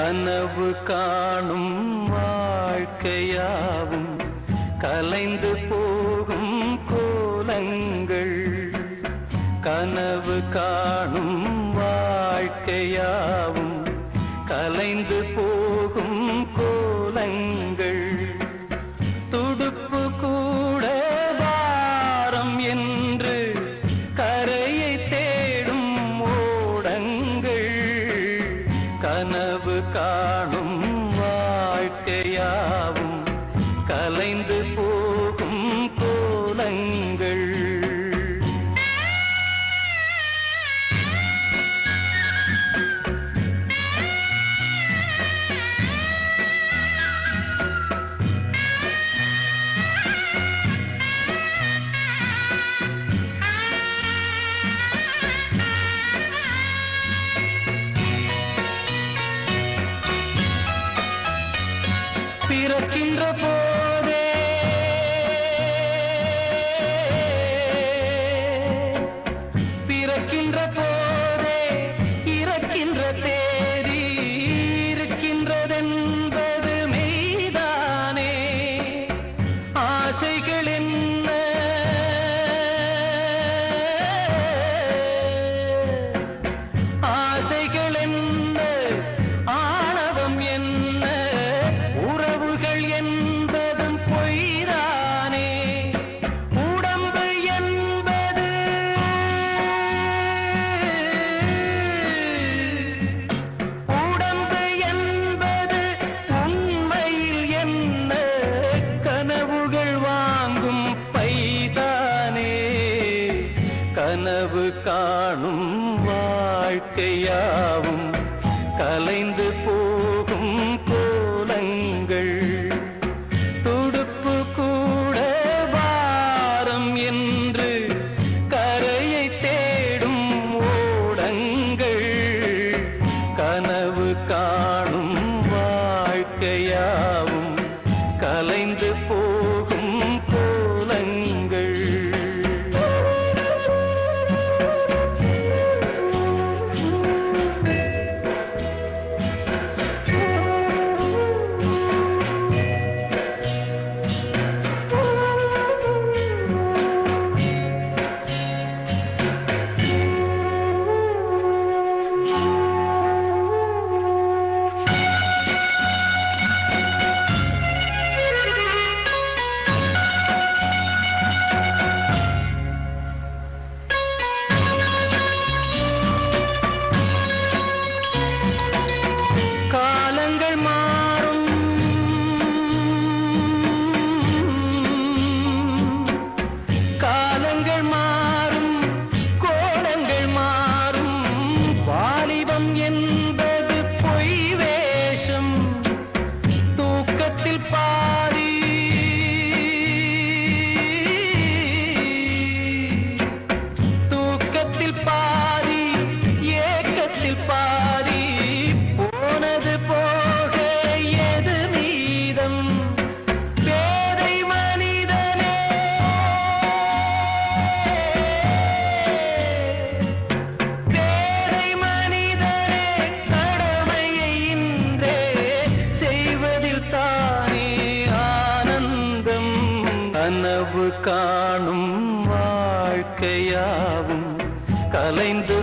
கனவு காணும் வாழ்க்கையாவும் கலைந்து போகும் கோலங்கள். கனவு காணும் வாழ்க்கையாவும் கலைந்து போகும் கோலங்கள். துடுப்பு கூட வாரம் என்று கரையை தேடும் ஓடங்கள். கனவு காணும் வாழ்க்கையாவும் கலைந்து போகும் கோலங்கள். பிறக்கின்ற போதே பிறக்கின்ற போதே இறக்கின்ற தேதி இருக்கின்றதென்பது மெய்தானே. ஆசைகள் என்ன ஆசைகள் என்ன ஆணவம் என்ன என்பதும் பொய்தானே. உடம்பு என்பது உண்மையில் என்ன கனவுகள் வாங்கும் பைதானே. கனவு காணும் வாழ்க்கையாவும் கலைந்து போகும் கோலங்கள். துடுப்பு கூட வாரம் என்று கரையை தேடும் ஓடங்கள். கனவு காணும் வாழ்க்கையாவும் கலைந்து போகும் கோலங்கள். என்பது பொய் வேஷம். தூக்கத்தில் பாதி ஏக்கத்தில் பாதி போனது போக எது மீதம். பேதை மனிதனே கனவு காணும் வாழ்க்கையாவும் கலைந்து